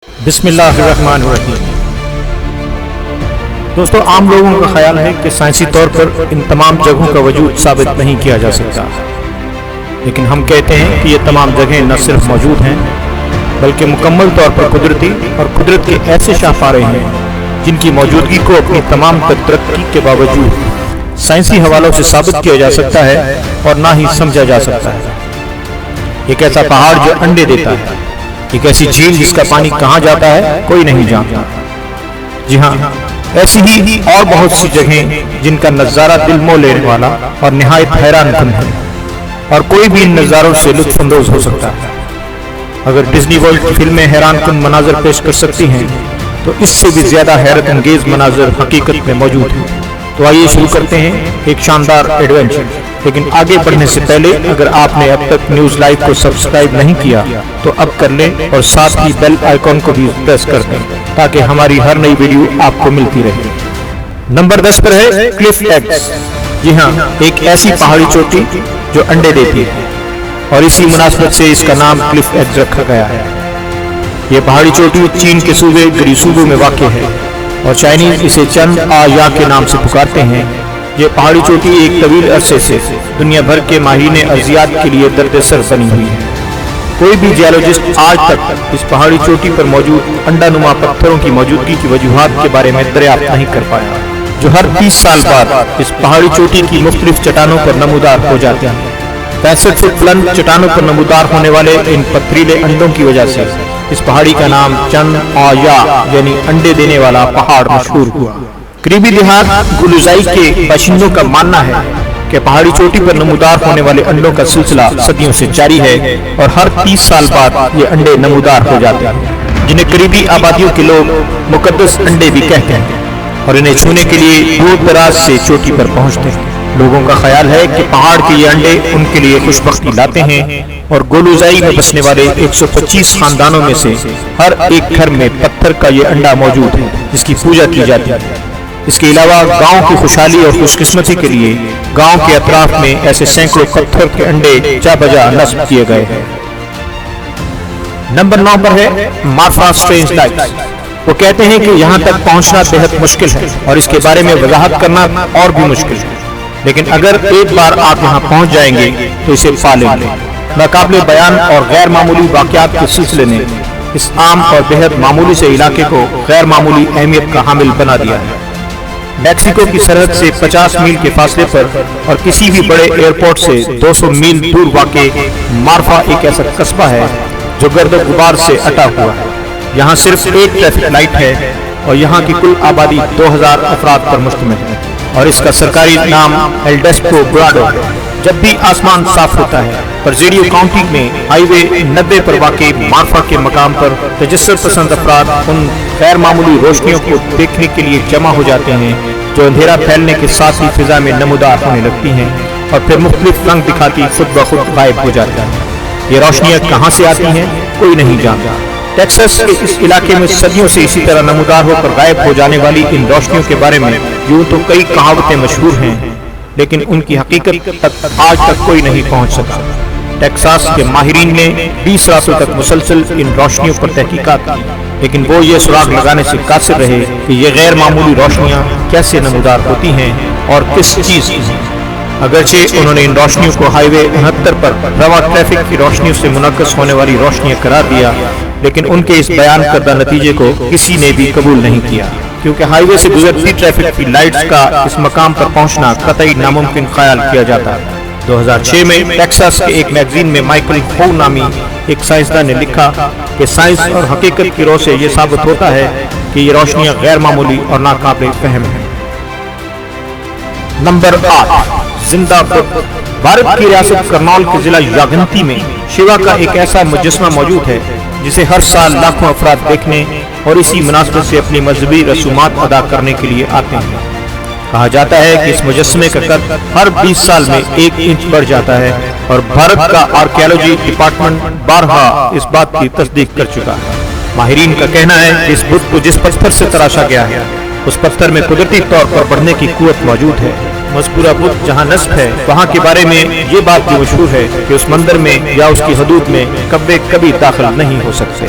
بسم اللہ الرحمن الرحیم۔ دوستو، عام لوگوں کا خیال ہے کہ سائنسی طور پر ان تمام جگہوں کا وجود ثابت نہیں کیا جا سکتا، لیکن ہم کہتے ہیں کہ یہ تمام جگہیں نہ صرف موجود ہیں بلکہ مکمل طور پر قدرتی اور قدرت کے ایسے شاہکار ہیں جن کی موجودگی کو اپنی تمام ترقی کے باوجود سائنسی حوالوں سے ثابت کیا جا سکتا ہے اور نہ ہی سمجھا جا سکتا ہے۔ ایک ایسا پہاڑ جو انڈے دیتا ہے، ایک ایسی جھیل جس کا پانی کہاں جاتا ہے کوئی نہیں جانتا۔ جی ہاں، ایسی ہی اور بہت سی جگہیں جن کا نظارہ دل مو لینے والا اور نہایت حیران کن ہے، اور کوئی بھی ان نظاروں سے لطف اندوز ہو سکتا ہے۔ اگر ڈزنی ورلڈ کی فلمیں حیران کن مناظر پیش کر سکتی ہیں تو اس سے بھی زیادہ حیرت انگیز مناظر حقیقت میں موجود ہیں۔ تو آئیے شروع کرتے ہیں ایک شاندار ایڈونچر۔ لیکن آگے بڑھنے سے پہلے اگر آپ نے اب تک نیوز لائیو کو سبسکرائب نہیں کیا تو اب کر لیں، اور ساتھ ہی بیل آئیکن کو بھی پریس کر دیں تاکہ ہماری ہر نئی ویڈیو آپ کو ملتی رہے۔ نمبر 10 پر ہے کلف ایگز۔ جی ہاں، ایک ایسی پہاڑی چوٹی جو انڈے دیتی ہے، اور اسی مناسبت سے اس کا نام کلف ایگز رکھا گیا ہے۔ یہ پہاڑی چوٹی چین کے صوبے گریسوبو میں واقع ہے، اور چائنیز اسے چند آ یا کے نام سے پکارتے ہیں۔ یہ پہاڑی چوٹی ایک طویل عرصے سے دنیا بھر کے ماہرین ارضیات کے لیے درد سر بنی ہوئی ہے۔ کوئی بھی جیولوجسٹ آج تک اس پہاڑی چوٹی پر موجود انڈا نما پتھروں کی موجودگی کی وجوہات کے بارے میں دریافت نہیں کر پایا، جو ہر 30 سال بعد اس پہاڑی چوٹی کی مختلف چٹانوں پر نمودار ہو جاتے ہیں۔ 65 فٹ بلند چٹانوں پر نمودار ہونے والے ان پتھریلے انڈوں کی وجہ سے اس پہاڑی کا نام چند آ یا یعنی انڈے دینے والا پہاڑ مشہور ہوا۔ قریبی دیہات گولوزائی کے باشندوں کا ماننا ہے کہ پہاڑی چوٹی پر نمودار ہونے والے انڈوں کا سلسلہ صدیوں سے جاری ہے، اور ہر 30 سال بعد یہ انڈے نمودار ہو جاتے ہیں، جنہیں قریبی آبادیوں کے لوگ مقدس انڈے بھی کہتے ہیں، اور انہیں چھونے کے لیے دور دراز سے چوٹی پر پہنچتے ہیں۔ لوگوں کا خیال ہے کہ پہاڑ کے یہ انڈے ان کے لیے خوشبختی لاتے ہیں، اور گولوزائی میں بسنے والے 125 خاندانوں میں سے ہر ایک گھر میں پتھر کا یہ انڈا موجود ہے جس کی پوجا کی جاتی ہے۔ اس کے علاوہ گاؤں کی خوشحالی اور خوش قسمتی کے لیے گاؤں کے اطراف میں ایسے سینکڑوں پتھر کے انڈے جا بجا نصب کیے گئے ہیں۔ نمبر 9 پر ہے مارفا اسٹرینج لائٹس۔ وہ کہتے ہیں کہ یہاں تک پہنچنا بہت مشکل ہے، اور اس کے بارے میں وضاحت کرنا اور بھی مشکل ہے، لیکن اگر ایک بار آپ یہاں پہنچ جائیں گے تو اسے پا لیں گے۔ ناقابل بیان اور غیر معمولی واقعات کے سلسلے نے اس عام اور بہت معمولی سے علاقے کو غیر معمولی اہمیت کا حامل بنا دیا ہے۔ میکسیکو کی سرحد سے 50 میل کے فاصلے پر اور کسی بھی بڑے ایئرپورٹ سے 200 میل دور واقع مارفا ایک ایسا قصبہ ہے جو گرد و غبار سے اٹا ہوا ہے۔ یہاں صرف ایک ٹریفک لائٹ ہے، اور یہاں کی کل آبادی 2000 افراد پر مشتمل ہے، اور اس کا سرکاری نام ایلڈیسپو براڈو ہے۔ جب بھی آسمان صاف ہوتا ہے، پرزیڈیو کاؤنٹی میں ہائی وے 90 پر واقع مارفا کے مقام پر تجسس پسند افراد ان غیر معمولی روشنیوں کو دیکھنے کے لیے جمع ہو جاتے ہیں جو اندھیرا پھیلنے کے ساتھ ہی فضا میں نمودار ہونے لگتی ہیں، اور پھر مختلف رنگ دکھاتی خود بخود غائب ہو جاتا ہے۔ یہ روشنیاں کہاں سے آتی ہیں کوئی نہیں جانتا۔ ٹیکساس کے اس علاقے میں صدیوں سے اسی طرح نمودار ہو کر غائب ہو جانے والی ان روشنیوں کے بارے میں یوں تو کئی کہاوتیں مشہور ہیں، لیکن ان کی حقیقت تک آج تک کوئی نہیں پہنچ سکا۔ ٹیکساس کے ماہرین نے 20 راتوں تک مسلسل ان روشنیوں پر تحقیقات کی، لیکن وہ یہ سراغ لگانے سے قاصر رہے کہ یہ غیر معمولی روشنیاں کیسے نمودار ہوتی ہیں اور کس چیز کی ہیں۔ اگرچہ انہوں نے ان روشنیوں کو ہائی وے 69 پر رواں ٹریفک کی روشنیوں سے منعکس ہونے والی روشنیاں قرار دیا، لیکن ان کے اس بیان کردہ نتیجے کو کسی نے بھی قبول نہیں کیا، کیونکہ ہائی وے سے گزرتی ٹریفک کی لائٹس کا اس مقام پر پہنچنا قطعی ناممکن خیال کیا جاتا ہے۔ 2006 میں ٹیکساس کے ایک میگزین میں مائیکل ہو نامی ایک سائنسدان نے لکھا کہ سائنس اور حقیقت کی رو سے یہ ثابت ہوتا ہے کہ یہ روشنیاں غیر معمولی اور ناقابل فہم ہیں۔ نمبر 8 زندہ بت۔ بھارت کی ریاست کرنال کے ضلع یاگنتی میں شیوا کا ایک ایسا مجسمہ موجود ہے جسے ہر سال لاکھوں افراد دیکھنے اور اسی مناسبت سے اپنی مذہبی رسومات ادا کرنے کے لیے آتے ہیں۔ کہا جاتا ہے کہ اس مجسمے کا قد ہر 20 سال میں 1 انچ بڑھ جاتا ہے، اور بھارت کا آرکیالوجی ڈپارٹمنٹ بارہا اس بات کی تصدیق کر چکا ہے۔ ماہرین کا کہنا ہے کہ اس بت کو جس پتھر سے تراشا گیا ہے اس پتھر میں قدرتی طور پر بڑھنے کی قوت موجود ہے۔ مذکورہ بت جہاں نصب ہے وہاں کے بارے میں یہ بات بھی مشہور ہے کہ اس مندر میں یا اس کی حدود میں کبے کبھی داخل نہیں ہو سکتے۔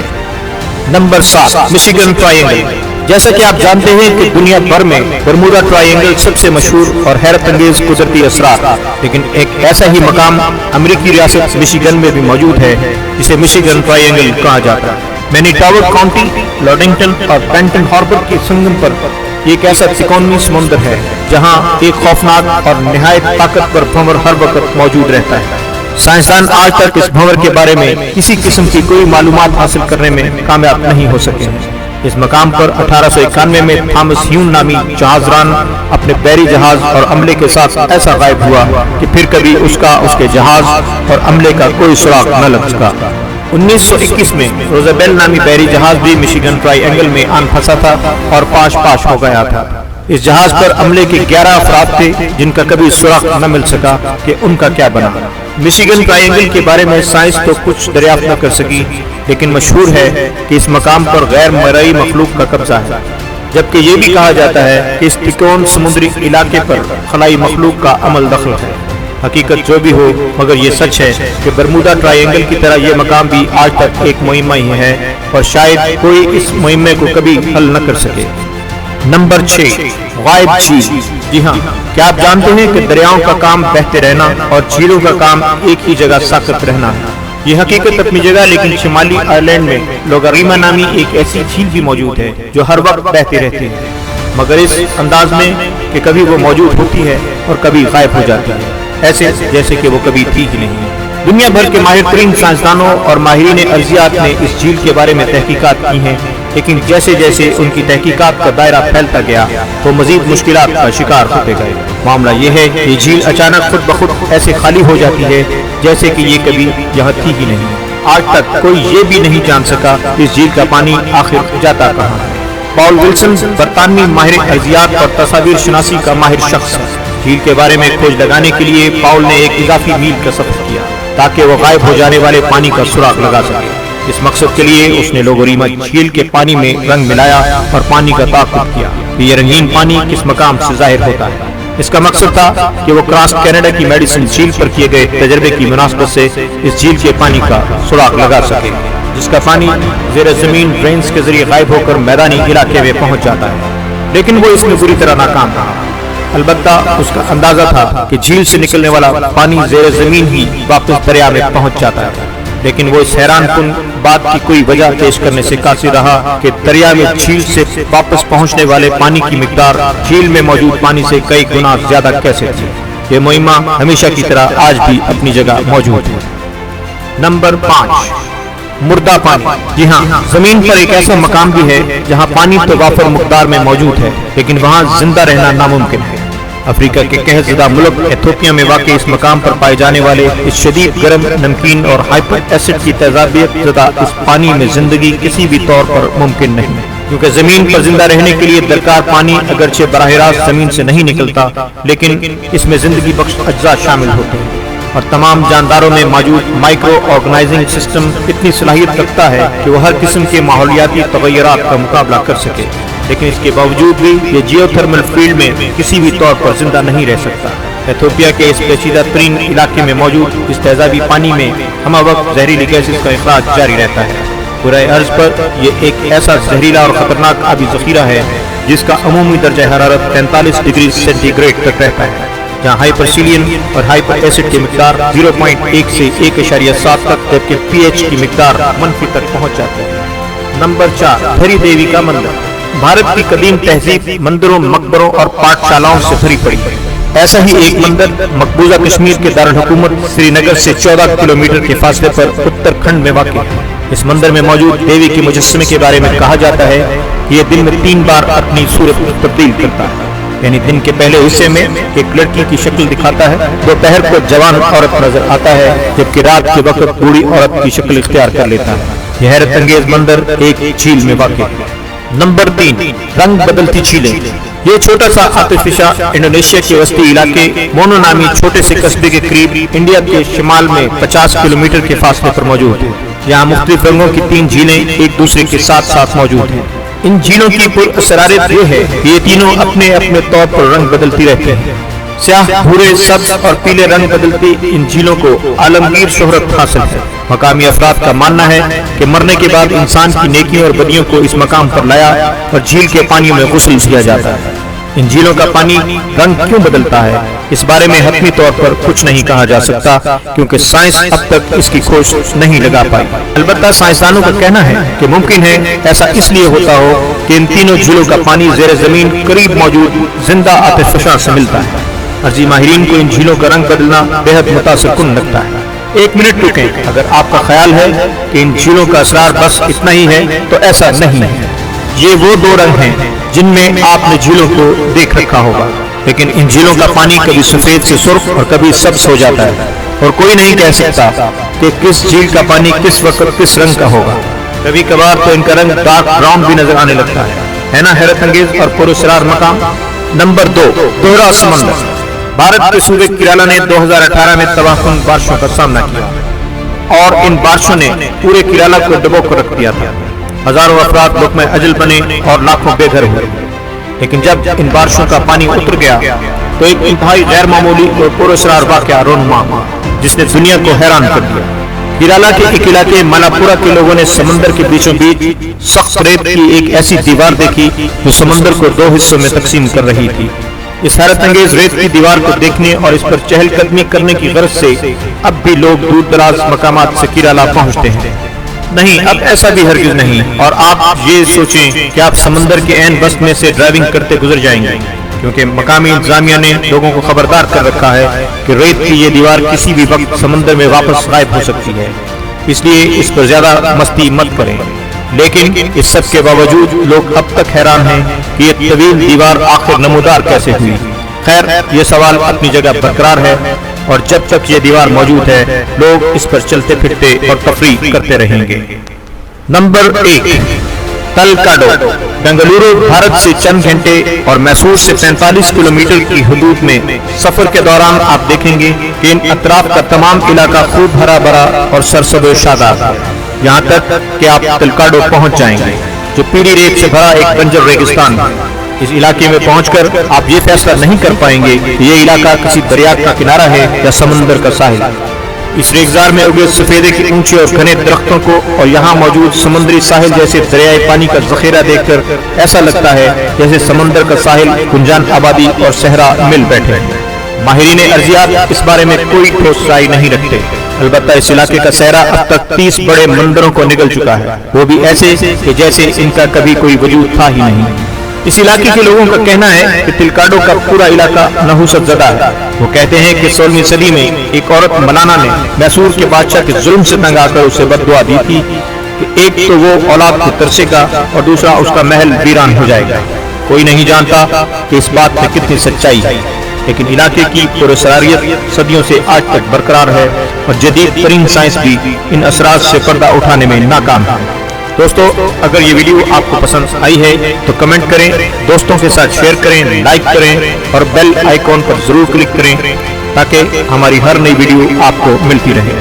Number 7, Michigan triangle. जैसा कि आप जानते हैं कि दुनिया भर में बरमूडा ट्रायंगल सबसे मशहूर और हैरत अंगेज कुदरती असरार, लेकिन एक ऐसा ही मकाम अमेरिकी रियासत मिशिगन में भी मौजूद है जिसे मिशिगन ट्रायंगल कहा जाता है। मैनीटोबा काउंटी, लॉडिंगटन और पेंटन हार्बर के संगम पर एक ऐसा त्रिकोणीय समुद्र है जहां एक खौफनाक और निहायत ताकतवर भंवर हर वक्त मौजूद रहता है। साइंसदान आज तक इस भंवर के बारे में किसी किस्म की कोई मालूमात हासिल करने में कामयाब नहीं हो सके हैं। इस मकाम पर 1891 में थॉमस ह्यून नामी जहाजरान अपने बहरी जहाज और अमले के साथ ऐसा गायब हुआ कि फिर कभी उसके जहाज और अमले का कोई सुराग न लग सका। 1921 में रोजाबेल नामी बहरी जहाज भी मिशिगन ट्रायंगल में आन फंसा था और पाश हो गया था। इस जहाज पर अमले के 11 अफराद थे जिनका कभी सुराग न मिल सका कि उनका क्या बना। मिशिगन ट्रायंगल के बारे में साइंस तो कुछ दरियाफ्त न कर सकी, लेकिन मशहूर है कि इस मकाम पर गैर मरई मखलूक का कब्जा है, जबकि ये भी कहा जाता है कि इस त्रिकोण समुद्री इलाके पर खलाई मखलूक का अमल दखल है। हकीकत जो भी हो, मगर ये सच है कि बरमूडा ट्रायंगल की तरह ये मकाम भी आज तक एक मुहिम्मा ही है और शायद कोई इस मुहिम्मे को कभी हल न कर सके। नंबर 6, गायब झील। जी हाँ, क्या आप जानते हैं कि दरियाओं का काम बहते रहना और झीलों का काम एक ही जगह साकत रहना है। ये हकीकत अपनी जगह, लेकिन शिमाली आयरलैंड में लोगारिमा नामी एक ऐसी झील भी मौजूद है जो हर वक्त बहती रहती है, मगर इस अंदाज में कि कभी वो मौजूद होती है और कभी गायब हो जाती है, ऐसे जैसे कि वो कभी थी ही नहीं। दुनिया भर के माहिर तरीन साइंसदानों और माहिरीन अर्जियात ने इस झील के बारे में तहकीकात की हैं, लेकिन जैसे जैसे उनकी तहकीकात का दायरा फैलता गया वो मजीद मुश्किलात का शिकार होते गए। मामला ये है कि झील अचानक खुद ब खुद ऐसे खाली हो जाती है जैसे कि ये कभी यहाँ थी ही नहीं। आज तक कोई ये भी नहीं जान सका इस झील का पानी आखिर जाता कहाँ है। पॉल विल्सन बरतानवी माहिर अर्जियात और तस्वीर शनासी का माहिर शख्स है। झील के बारे में खोज लगाने के लिए पॉल ने एक इजाफी मील का सफर किया ताकि वो गायब हो जाने वाले पानी का सुराग लगा सके। इस मकसद के लिए उसने लोगोरिमा झील के पानी में रंग मिलाया और पानी का ताक़ुब किया कि ये रंगीन पानी किस मकाम से जाहिर होता है। इसका मकसद था कि वो क्रॉस कनाडा की मेडिसिन झील पर किए गए तजर्बे की मुनासबत से इस झील के पानी का सुराग लगा सके, जिसका पानी ज़ेर ज़मीन ड्रेन्स के जरिए गायब होकर मैदानी इलाके में पहुंच जाता है। लेकिन वो इसमें बुरी तरह नाकाम रहा। अलबत्ता उसका अंदाजा था कि झील से निकलने वाला पानी ज़ेर ज़मीन ही वापस दरिया में पहुंच जाता है, लेकिन वो इस हैरानकुन बात की कोई वजह पेश करने से कासिर रहा कि दरिया में झील से वापस पहुंचने वाले पानी की मिकदार झील में मौजूद पानी से कई गुना ज्यादा कैसे थी। ये मुहिम्मा हमेशा की तरह आज भी अपनी जगह मौजूद है। नंबर 5, मुर्दा पानी। जी हाँ, जमीन पर एक ऐसा मकाम भी है जहाँ पानी तो वाफर मिकदार में मौजूद है, लेकिन वहाँ जिंदा रहना नामुमकिन है। अफ्रीका के कहज़दा मुल्क एथियोपिया में वाक़ई इस मकाम पर पाए जाने वाले इस शदीद गर्म, नमकीन और हाइपर एसिड की तेजाबियत ज़दा इस पानी में जिंदगी किसी भी तौर पर मुमकिन नहीं, क्योंकि जमीन पर जिंदा रहने के लिए दरकार पानी अगरचे बराह रास्त जमीन से नहीं निकलता, लेकिन इसमें जिंदगी बख्श अज्जा शामिल होते हैं और तमाम जानदारों में मौजूद माइक्रो ऑर्गेनाइजिंग सिस्टम इतनी सलाहियत रखता है कि वह हर किस्म के माहौलियाती तगय्युरात का मुकाबला कर सके। लेकिन इसके बावजूद भी ये जियोथर्मल फील्ड में किसी भी तौर पर जिंदा नहीं रह सकता। एथियोपिया के इस पेचीदा तरीन इलाके में मौजूद इस तेजाबी पानी में हमा वक्त जहरीली गैसेस का इखराज जारी रहता है। पूरे अर्ज पर यह एक ऐसा जहरीला और खतरनाक आबी जखीरा है जिसका अमूमी दर्जा हरारत 43 डिग्री सेंटीग्रेड तक रहता है, जहाँ हाइपरसीलियन और हाइपर एसिड की मिकदार 0.1 से 1.7 तक, जबकि pH की मिकदार मनफी तक पहुँच जाती है। नंबर 4, धरी देवी का मंदिर। भारत की कदीम तहजीब मंदिरों, मकबरों और पाठशालाओं से भरी पड़ी है। ऐसा ही एक मंदिर मकबूजा कश्मीर के दारुल हुकूमत श्रीनगर से 14 किलोमीटर के फासले पर उत्तराखंड में वाक़ है। इस मंदिर में मौजूद देवी के मुजस्समे के बारे में कहा जाता है कि ये दिन में 3 बार अपनी सूरत तब्दील करता है, यानी दिन के पहले हिस्से में एक लड़की की शक्ल दिखाता है, दोपहर को जवान औरत नजर आता है, जबकि रात के वक्त बूढ़ी औरत की शक्ल इख्तियार कर लेता है। यह हैरत अंगेज मंदिर एक झील में वाक़ है। नंबर 3, रंग बदलती झीलें। ये छोटा सा आतिफिशा इंडोनेशिया के वस्ती इलाके मोनो नामी छोटे से कस्बे के करीब इंडिया के शिमाल में 50 किलोमीटर के फासले पर मौजूद है। यहाँ मुख्तलिफ रंगों की 3 झीलें एक दूसरे के साथ साथ मौजूद हैं। इन झीलों की पुरअसरारियत ये है कि ये तीनों अपने अपने तौर पर रंग बदलती रहते हैं। स्याह, भूरे, सब्ज और पीले रंग बदलती इन झीलों को आलमगीर शोहरत हासिल है। मकामी अफराद का मानना है कि मरने के बाद इंसान की नेकियों और बदियों को इस मकाम पर लाया और झील के पानी में गुस्ल किया जाता है। इन झीलों का पानी रंग क्यों बदलता है, इस बारे में हतमी तौर पर कुछ नहीं कहा जा सकता, क्योंकि साइंस अब तक इसकी खोज नहीं लगा पाई। अलबत्ता साइंसदानों का कहना है कि मुमकिन है ऐसा इसलिए होता हो कि इन तीनों झीलों का पानी ज़ेरे ज़मीन करीब मौजूद जिंदा आतिशफशां से मिलता है। अर्जी माहिरीन को इन झीलों का रंग बदलना बेहद मुतासिरकुन लगता है। एक मिनट रुकें, अगर आपका ख्याल है कि इन झीलों का असरार बस इतना ही है तो ऐसा नहीं है। ये वो दो रंग हैं जिनमें आपने झीलों को देख रखा होगा, लेकिन इन झीलों का पानी कभी सफेद से सुर्ख और कभी सब्ज हो जाता है और कोई नहीं कह सकता कि किस झील का पानी किस वक्त किस रंग का होगा। कभी कभार तो इनका रंग डार्क ब्राउन भी नजर आने लगता है ना हैरत अंगेज और पुरस्कार मकाम। नंबर 2, दोहरा समंदर। भारत के सूबे केरला ने 2018 में तबाहकुन बारिशों का सामना किया और इन बारिशों ने पूरे केरला को डुबो कर रख दिया था। हजारों अफराद लुक़्मे अजल बने और लाखों बेघर हुए। लेकिन जब इन बारिशों का पानी उतर गया तो एक इंतहाई गैर मामूली और पुरअसरार वाक़या रोनुमा हुआ, जिसने दुनिया को हैरान कर दिया। केरला के एक इलाके मलापुरा के लोगों ने समंदर के बीचों बीच सख्त रेत की एक ऐसी दीवार देखी जो समंदर को 2 हिस्सों में तकसीम कर रही थी। इस हैरत अंगेज रेत की दीवार को देखने और इस पर चहलकदमी करने की गर्ज से अब भी लोग दूर दराज मकामात से केरला पहुंचते हैं। नहीं, अब ऐसा भी हरगिज नहीं। और आप ये सोचें कि आप समंदर के ऐन बस्त में से ड्राइविंग करते गुजर जाएंगे, क्योंकि मकामी इंतजामिया ने लोगों को खबरदार कर रखा है कि रेत की ये दीवार किसी भी वक्त समंदर में वापस गायब हो सकती है, इसलिए इस पर ज्यादा मस्ती मत करें। लेकिन इस सब के बावजूद लोग अब तक हैरान हैं कि ये तवील दीवार आखिर नमूदार कैसे हुई। खैर, ये सवाल अपनी जगह बरकरार है और जब तक ये दीवार मौजूद है लोग इस पर चलते फिरते और तफरीह करते रहेंगे। नंबर 1, तलकाडो। बेंगलुरु भारत से चंद घंटे और मैसूर से 45 किलोमीटर की हदूद में सफर के दौरान आप देखेंगे कि इन अतराफ का तमाम इलाका खूब हरा भरा और सरसब्ज़ शादाब है, यहाँ तक कि आप तलकाडो पहुँच जाएंगे जो पीली रेत से भरा एक बंजर रेगिस्तान है। इस इलाके में पहुंचकर आप ये फैसला नहीं कर पाएंगे कि ये इलाका किसी दरिया का किनारा है या समंदर का साहिल। इस रेगिस्तान में उगे सफेदे के ऊंचे और घने दरख्तों को और यहाँ मौजूद समुद्री साहिल जैसे दरियाई पानी का जखीरा देखकर ऐसा लगता है जैसे समंदर का साहिल गुंजान आबादी और सहरा मिल बैठे हैं। माहिरीन अर्जियात इस बारे में कोई ठोस राय नहीं रखते। अलबत्ता इस इलाके का सहरा अब तक 30 बड़े मंदिरों को निगल चुका है, वो भी ऐसे कि जैसे इनका कभी कोई वजूद था ही नहीं। इस इलाके के लोगों का कहना है कि तिलकाडो का पूरा इलाका नहुसत ज़दा है। वो कहते हैं कि 16वीं सदी में एक औरत मलाना ने मैसूर के बादशाह के जुल्म से तंग आकर उसे बद्दुआ दी थी कि एक तो वो औलाद को तरसेगा और दूसरा उसका महल वीरान हो जाएगा। कोई नहीं जानता कि इस बात में कितनी सच्चाई है, लेकिन इलाके की पुरअसरारियत सदियों से आज तक बरकरार है और जदीद तरीन साइंस भी इन असरात से पर्दा उठाने में नाकाम है। दोस्तों, अगर ये वीडियो आपको पसंद आई है तो कमेंट करें, दोस्तों के साथ शेयर करें, लाइक करें और बेल आइकॉन पर जरूर क्लिक करें ताकि हमारी हर नई वीडियो आपको मिलती रहे।